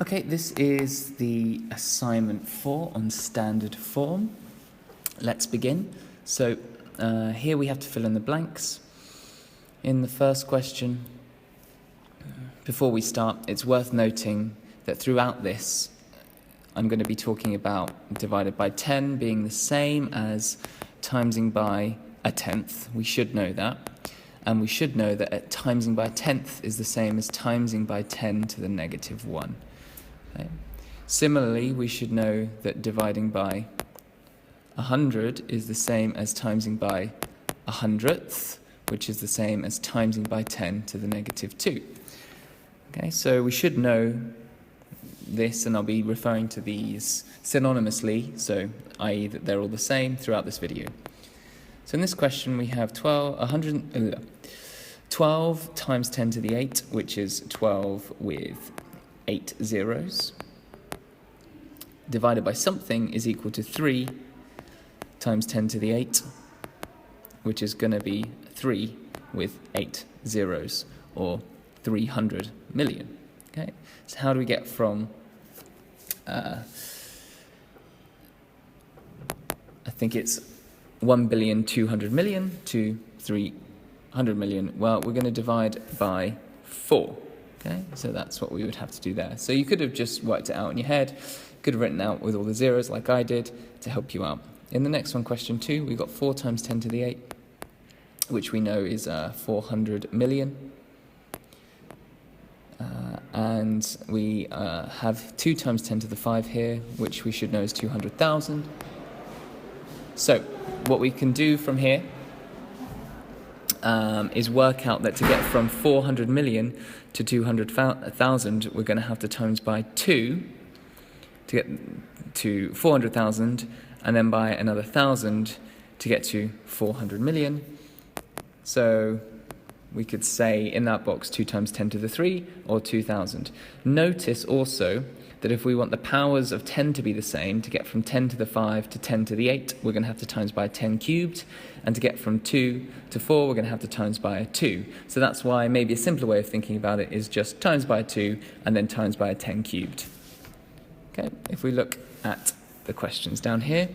Okay, this is the assignment 4 on standard form. Let's begin. So here we have to fill in the blanks. In the first question, before we start, it's worth noting that throughout this, I'm going to be talking about divided by 10 being the same as timesing by a tenth. We should know that. And we should know that timesing by a tenth is the same as timesing by 10 to the negative 1. Okay. Similarly, we should know that dividing by 100 is the same as timesing by a hundredth, which is the same as timesing by 10 to the negative 2. Okay, so we should know this, and I'll be referring to these synonymously, so i.e. that they're all the same throughout this video. So in this question we have 12 times 10 to the 8, which is 12 with 8 zeros, divided by something is equal to 3 times 10 to the 8, which is going to be 3 with 8 zeros, or 300 million. Okay, so how do we get from, I think it's 1,200,000,000 to 300 million? Well, we're going to divide by 4. Okay, so that's what we would have to do there. So you could have just worked it out in your head, could have written out with all the zeros like I did to help you out. In the next one, question 2, we've got 4 times 10 to the 8, which we know is 400 million. And we have 2 times 10 to the 5 here, which we should know is 200,000. So what we can do from here is work out that to get from 400 million to 200,000, we're going to have to times by 2 to get to 400,000, and then by another 1,000 to get to 400 million. So we could say in that box 2 times 10 to the 3 or 2,000. Notice also that if we want the powers of 10 to be the same, to get from 10 to the 5 to 10 to the 8, we're going to have to times by 10 cubed. And to get from 2 to 4, we're going to have to times by 2. So that's why maybe a simpler way of thinking about it is just times by 2 and then times by 10 cubed. Okay, if we look at the questions down here,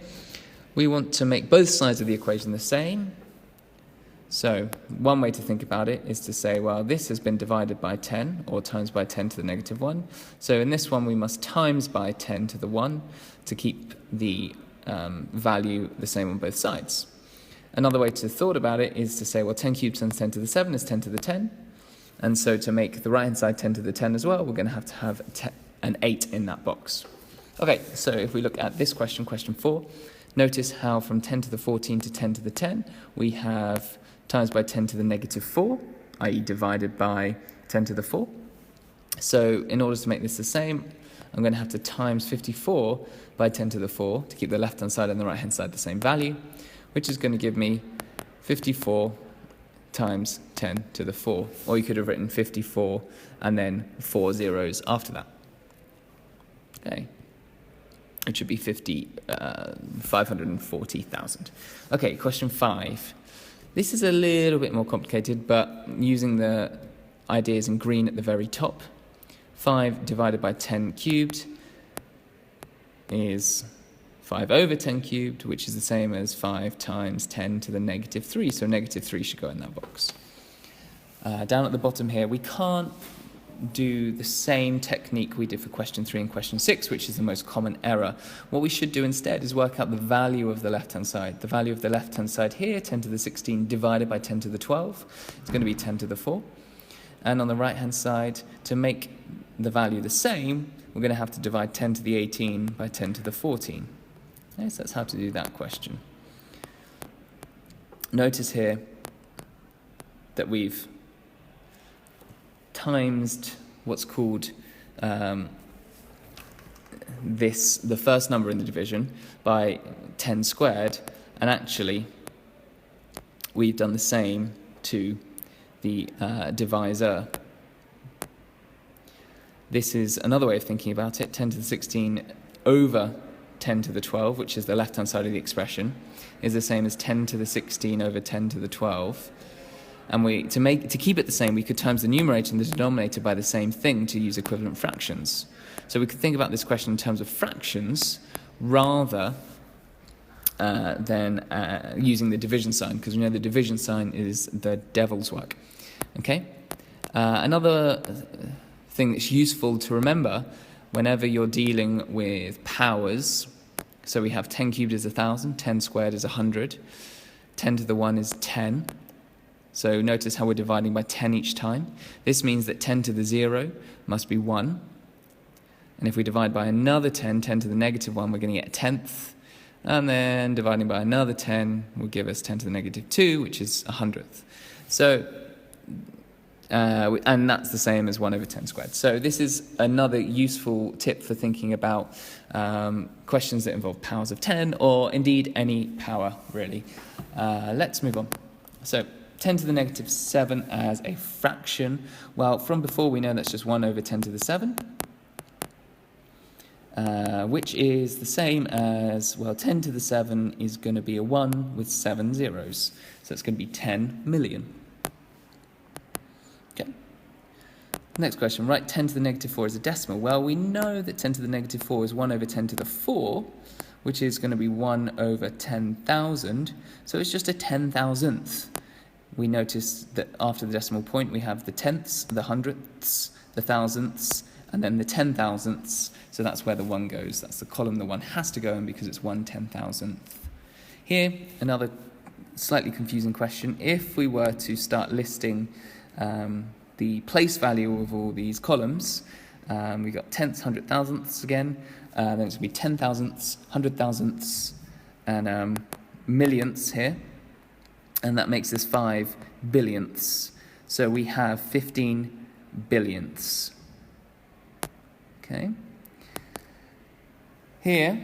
we want to make both sides of the equation the same. So one way to think about it is to say, well, this has been divided by 10, or times by 10 to the negative 1. So in this one, we must times by 10 to the 1 to keep the value the same on both sides. Another way to thought about it is to say, well, 10 cubed times 10 to the 7 is 10 to the 10. And so to make the right-hand side 10 to the 10 as well, we're going to have an 8 in that box. Okay, so if we look at this question, question 4, notice how from 10 to the 14 to 10 to the 10, we have times by 10 to the negative 4, i.e. divided by 10 to the 4. So in order to make this the same, I'm going to have to times 54 by 10 to the 4 to keep the left-hand side and the right-hand side the same value, which is going to give me 54 times 10 to the 4. Or you could have written 54 and then 4 zeros after that. Okay. It should be 540,000. Okay, question 5. This is a little bit more complicated, but using the ideas in green at the very top, 5 divided by 10 cubed is 5 over 10 cubed, which is the same as 5 times 10 to the negative 3, so negative 3 should go in that box. Down at the bottom here, we can't do the same technique we did for question 3 and question 6, which is the most common error. What we should do instead is work out the value of the left-hand side. The value of the left-hand side here, 10 to the 16 divided by 10 to the 12, is going to be 10 to the 4. And on the right-hand side, to make the value the same, we're going to have to divide 10 to the 18 by 10 to the 14. Okay, so that's how to do that question. Notice here that we've timesed what's called the first number in the division by 10 squared, and actually we've done the same to the divisor. This is another way of thinking about it. 10 to the 16 over 10 to the 12, which is the left-hand side of the expression, is the same as 10 to the 16 over 10 to the 12. And to keep it the same, we could times the numerator and the denominator by the same thing to use equivalent fractions. So we could think about this question in terms of fractions rather than using the division sign, because we know the division sign is the devil's work. Okay? Another thing that's useful to remember whenever you're dealing with powers, so we have 10 cubed is 1,000, 10 squared is 100, 10 to the 1 is 10. So notice how we're dividing by 10 each time. This means that 10 to the 0 must be 1. And if we divide by another 10, 10 to the negative 1, we're going to get a tenth. And then dividing by another 10 will give us 10 to the negative 2, which is a hundredth. So, and that's the same as 1 over 10 squared. So this is another useful tip for thinking about questions that involve powers of 10, or indeed any power, really. Let's move on. So 10 to the negative 7 as a fraction. Well, from before we know that's just 1 over 10 to the 7. Which is the same as, well, 10 to the 7 is going to be a 1 with 7 zeros. So it's going to be 10 million. Okay. Next question. Write 10 to the negative 4 as a decimal. Well, we know that 10 to the negative 4 is 1 over 10 to the 4, which is going to be 1 over 10,000. So it's just a 10,000th. We notice that after the decimal point, we have the tenths, the hundredths, the thousandths, and then the 10,000ths. So that's where the 1 goes. That's the column the 1 has to go in because it's 1/10,000th. Here, another slightly confusing question. If we were to start listing the place value of all these columns, we've got tenths, hundred thousandths again, then it's going to be 10,000ths, 100,000ths, and millionths here. And that makes this 5 billionths. So we have 15 billionths. Okay. Here,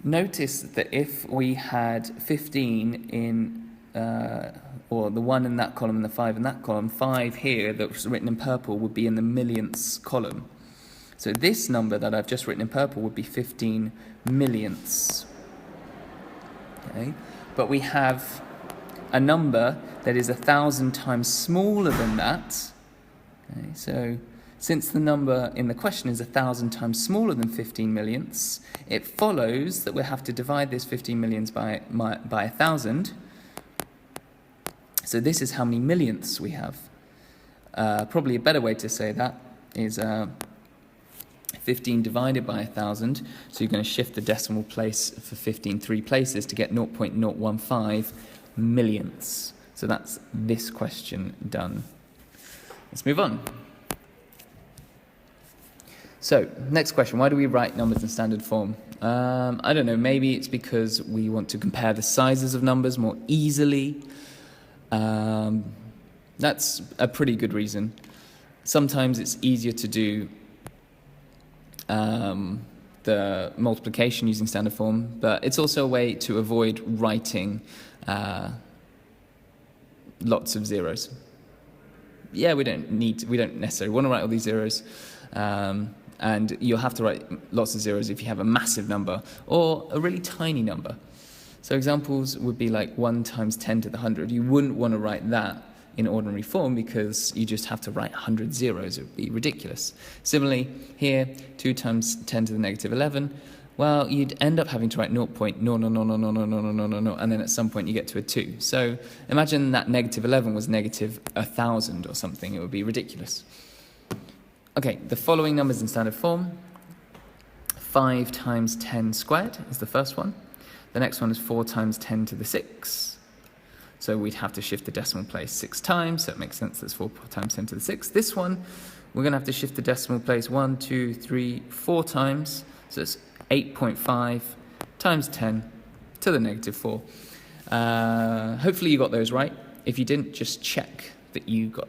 notice that if we had 15 in, or the 1 in that column and the 5 in that column, 5 here that was written in purple would be in the millionths column. So this number that I've just written in purple would be 15 millionths. Okay. But we have a number that is 1,000 times smaller than that. Okay. So since the number in the question is 1,000 times smaller than 15 millionths, it follows that we'll have to divide this 15 millions by 1,000. So this is how many millionths we have. Probably a better way to say that is 15 divided by 1,000. So you're going to shift the decimal place for 15 3 places to get 0.015 millionths. So that's this question done. Let's move on. So, next question, why do we write numbers in standard form? I don't know, maybe it's because we want to compare the sizes of numbers more easily. That's a pretty good reason. Sometimes it's easier to do the multiplication using standard form, but it's also a way to avoid writing lots of zeros. Yeah, we don't necessarily want to write all these zeros. And you'll have to write lots of zeros if you have a massive number or a really tiny number. So examples would be like 1 times 10 to the 100. You wouldn't want to write that in ordinary form because you just have to write 100 zeros. It would be ridiculous. Similarly, here, 2 times 10 to the negative 11. Well, you'd end up having to write 0.0000000, and then at some point you get to a 2. So imagine that negative 11 was negative 1,000 or something. It would be ridiculous. Okay, the following numbers in standard form. 5 times 10 squared is the first one. The next one is 4 times 10 to the 6. So we'd have to shift the decimal place 6 times, so it makes sense that's 4 times 10 to the 6. This one, we're going to have to shift the decimal place 1, 2, 3, 4 times, so it's 8.5 times 10 to the negative 4. Hopefully you got those right. If you didn't, just check that you got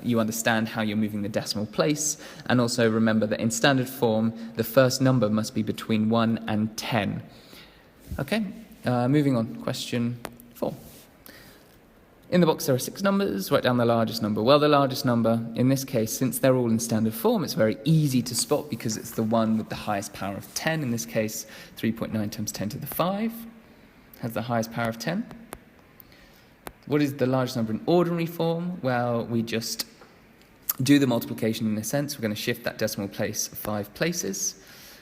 you understand how you're moving the decimal place, and also remember that in standard form, the first number must be between 1 and 10. Okay, moving on. Question 4. In the box there are 6 numbers. Write down the largest number. Well, the largest number, in this case, since they're all in standard form, it's very easy to spot because it's the one with the highest power of 10. In this case, 3.9 times 10 to the 5 has the highest power of 10. What is the largest number in ordinary form? Well, we just do the multiplication in a sense. We're going to shift that decimal place 5 places.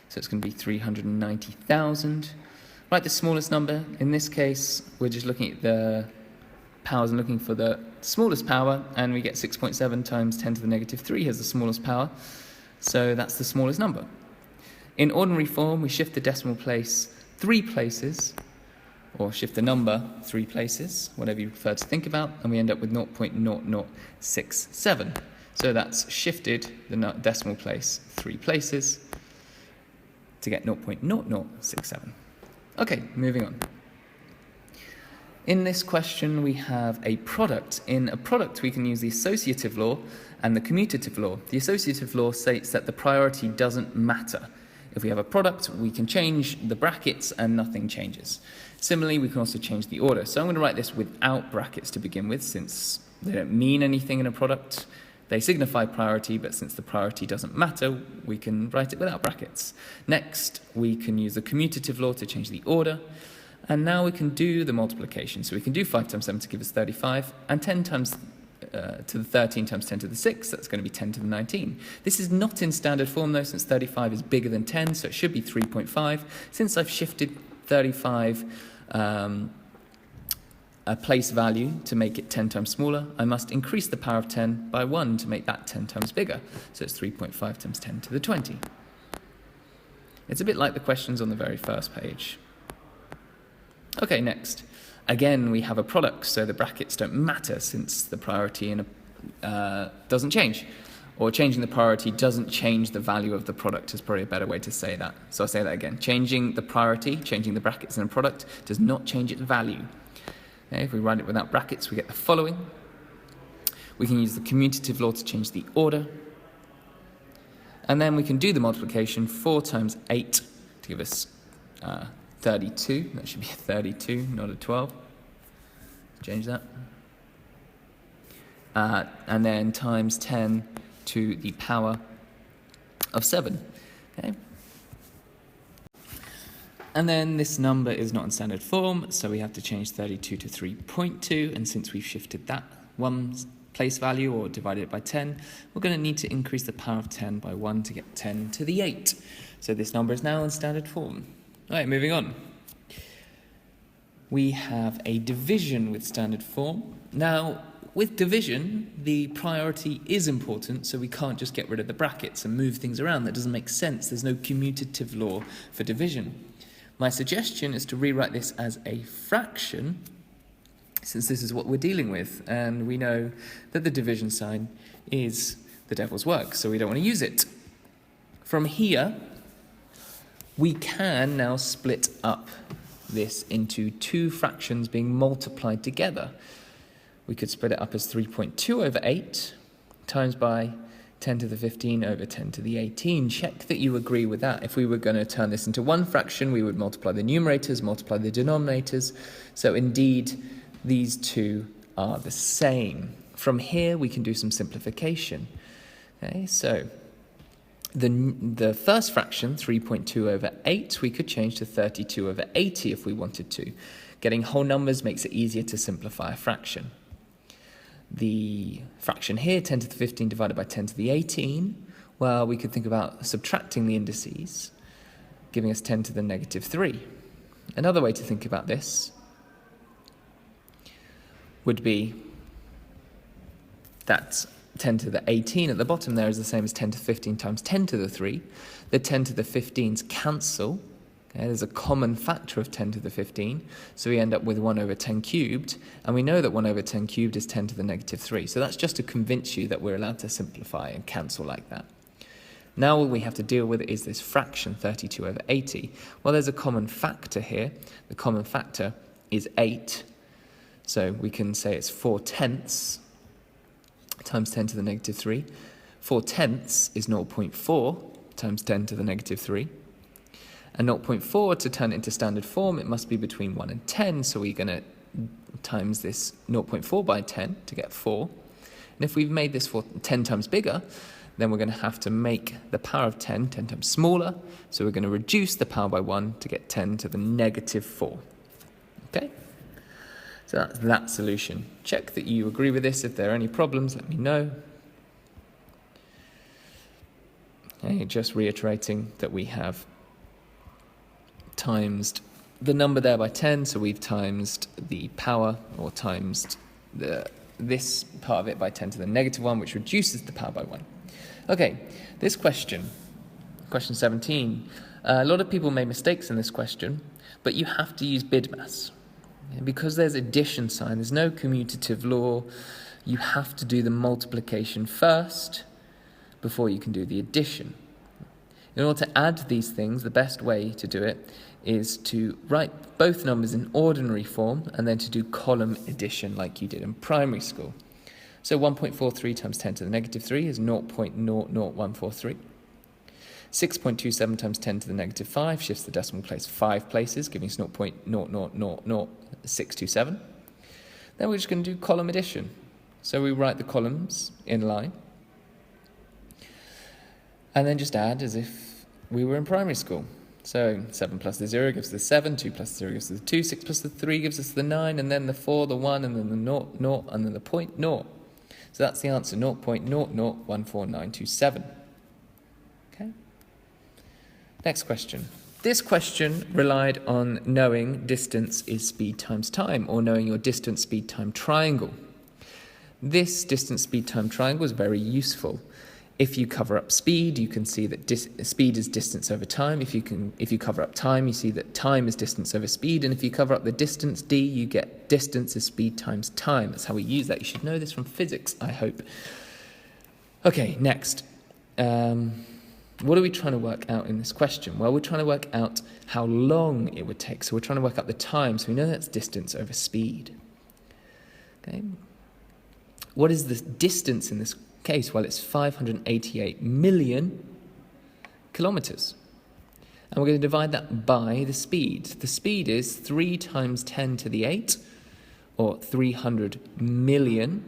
So it's going to be 390,000. Write the smallest number. In this case, we're just looking at the powers and looking for the smallest power, and we get 6.7 times 10 to the negative 3 as the smallest power. So that's the smallest number. In ordinary form, we shift the decimal place 3 places, or shift the number 3 places, whatever you prefer to think about, and we end up with 0.0067. So that's shifted the decimal place 3 places to get 0.0067. Okay, moving on. In this question, we have a product. In a product, we can use the associative law and the commutative law. The associative law states that the priority doesn't matter. If we have a product, we can change the brackets and nothing changes. Similarly, we can also change the order. So I'm going to write this without brackets to begin with, since they don't mean anything in a product. They signify priority, but since the priority doesn't matter, we can write it without brackets. Next, we can use the commutative law to change the order. And now we can do the multiplication. So we can do 5 times 7 to give us 35, and 10 times to the 13 times 10 to the 6, that's going to be 10 to the 19. This is not in standard form, though, since 35 is bigger than 10, so it should be 3.5. Since I've shifted 35 a place value to make it 10 times smaller, I must increase the power of 10 by 1 to make that 10 times bigger. So it's 3.5 times 10 to the 20. It's a bit like the questions on the very first page. Okay, next. Again, we have a product, so the brackets don't matter since the priority doesn't change. Or changing the priority doesn't change the value of the product is probably a better way to say that. So I'll say that again. Changing the priority, changing the brackets in a product, does not change its value. Okay, if we write it without brackets, we get the following. We can use the commutative law to change the order. And then we can do the multiplication 4 times 8 to give us 32. That should be a 32, not a 12. Change that. And then times 10 to the power of 7. Okay. And then this number is not in standard form, so we have to change 32 to 3.2, and since we've shifted that one place value or divided it by 10, we're going to need to increase the power of 10 by 1 to get 10 to the 8. So this number is now in standard form. All right, moving on. We have a division with standard form. Now, with division, the priority is important, so we can't just get rid of the brackets and move things around. That doesn't make sense. There's no commutative law for division. My suggestion is to rewrite this as a fraction, since this is what we're dealing with, and we know that the division sign is the devil's work, so we don't want to use it. From here, we can now split up this into 2 fractions being multiplied together. We could split it up as 3.2 over 8 times by 10 to the 15 over 10 to the 18. Check that you agree with that. If we were going to turn this into one fraction, we would multiply the numerators, multiply the denominators. So indeed, these two are the same. From here, we can do some simplification. Okay, so the first fraction, 3.2 over 8, we could change to 32 over 80 if we wanted to. Getting whole numbers makes it easier to simplify a fraction. The fraction here, 10 to the 15 divided by 10 to the 18, well, we could think about subtracting the indices, giving us 10 to the negative 3. Another way to think about this would be that 10 to the 18 at the bottom there is the same as 10 to the 15 times 10 to the 3. The 10 to the 15s cancel. Okay, there's a common factor of 10 to the 15, so we end up with 1 over 10 cubed, and we know that 1 over 10 cubed is 10 to the negative 3. So that's just to convince you that we're allowed to simplify and cancel like that. Now all we have to deal with is this fraction, 32 over 80. Well, there's a common factor here. The common factor is 8, so we can say it's 4/10 times 10 to the negative 3. 4/10 is 0.4 times 10 to the negative 3. And 0.4, to turn it into standard form, it must be between 1 and 10, so we're going to times this 0.4 by 10 to get 4. And if we've made this 10 times bigger, then we're going to have to make the power of 10 times smaller, so we're going to reduce the power by 1 to get 10 to the negative 4. Okay? So that's that solution. Check that you agree with this. If there are any problems, let me know. Okay, just reiterating that we have timesed the number there by 10, so we've timesed the power, or timesed this part of it by 10 to the negative 1, which reduces the power by 1. Okay, this question 17, a lot of people made mistakes in this question, but you have to use BIDMAS. Because there's addition sign, there's no commutative law, you have to do the multiplication first before you can do the addition. In order to add these things, the best way to do it is to write both numbers in ordinary form and then to do column addition like you did in primary school. So 1.43 times 10 to the negative 3 is 0.00143. 6.27 times 10 to the negative 5 shifts the decimal place 5 places, giving us 0.0000627. Then we're just going to do column addition. So we write the columns in line and then just add as if we were in primary school. So 7 plus the 0 gives us the 7, 2 plus the 0 gives us the 2, 6 plus the 3 gives us the 9, and then the 4, the 1, and then the 0, and then the 0.0. So that's the answer, 0.0014927. Okay. Next question. This question relied on knowing distance is speed times time, or knowing your distance, speed, time triangle. This distance, speed, time triangle is very useful. If you cover up speed, you can see that speed is distance over time. If you cover up time, you see that time is distance over speed. And if you cover up the distance, d, you get distance is speed times time. That's how we use that. You should know this from physics, I hope. Okay, next. What are we trying to work out in this question? Well, we're trying to work out how long it would take. So we're trying to work out the time. So we know that's distance over speed. Okay. What is the distance in this case? Well, it's 588 million kilometers. And we're going to divide that by the speed. The speed is 3 times 10 to the 8, or 300 million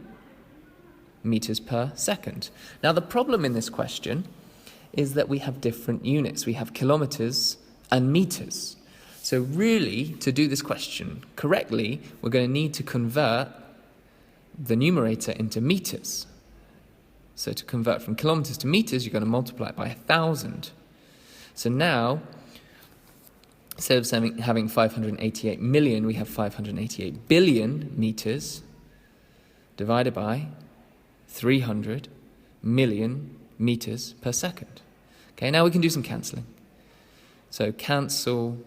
meters per second. Now, the problem in this question is that we have different units. We have kilometers and meters. So really, to do this question correctly, we're going to need to convert the numerator into meters. So to convert from kilometers to meters, you're going to multiply it by 1,000. So now, instead of having 588 million, we have 588 billion meters divided by 300 million meters per second. Okay, now we can do some cancelling. So cancel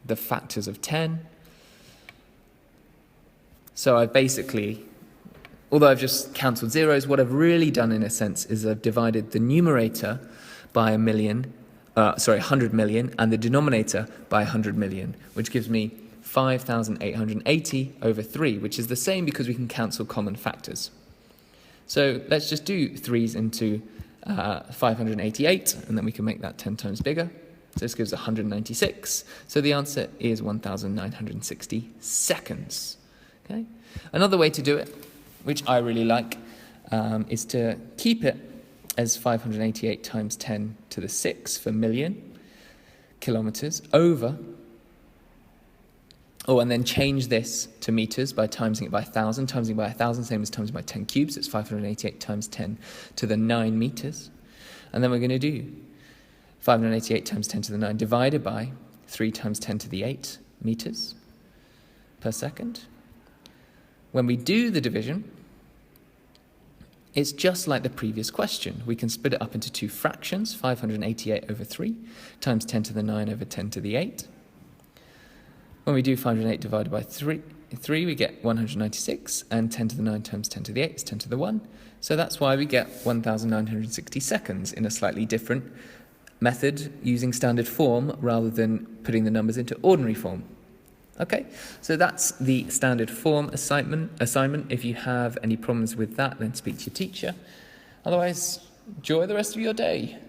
the factors of 10. So I've basically, although I've just cancelled zeros, what I've really done in a sense is I've divided the numerator by 100 million, and the denominator by 100 million, which gives me 5,880 over 3, which is the same because we can cancel common factors. So let's just do 3's into 588, and then we can make that 10 times bigger. So this gives 196. So the answer is 1,960 seconds. Okay. Another way to do it, which I really like, is to keep it as 588 times 10 to the 6 for million kilometers over, and then change this to meters by timesing it by 1,000. Timesing it by 1,000, same as timesing by 10 cubes. It's 588 times 10 to the 9 meters. And then we're going to do 588 times 10 to the 9 divided by 3 times 10 to the 8 meters per second. When we do the division, it's just like the previous question. We can split it up into two fractions, 588 over 3 times 10 to the 9 over 10 to the 8. When we do 508 divided by 3, we get 196, and 10 to the 9 times 10 to the 8 is 10 to the 1. So that's why we get 1,960 seconds in a slightly different method using standard form rather than putting the numbers into ordinary form. Okay, so that's the standard form assignment. If you have any problems with that, then speak to your teacher. Otherwise, enjoy the rest of your day.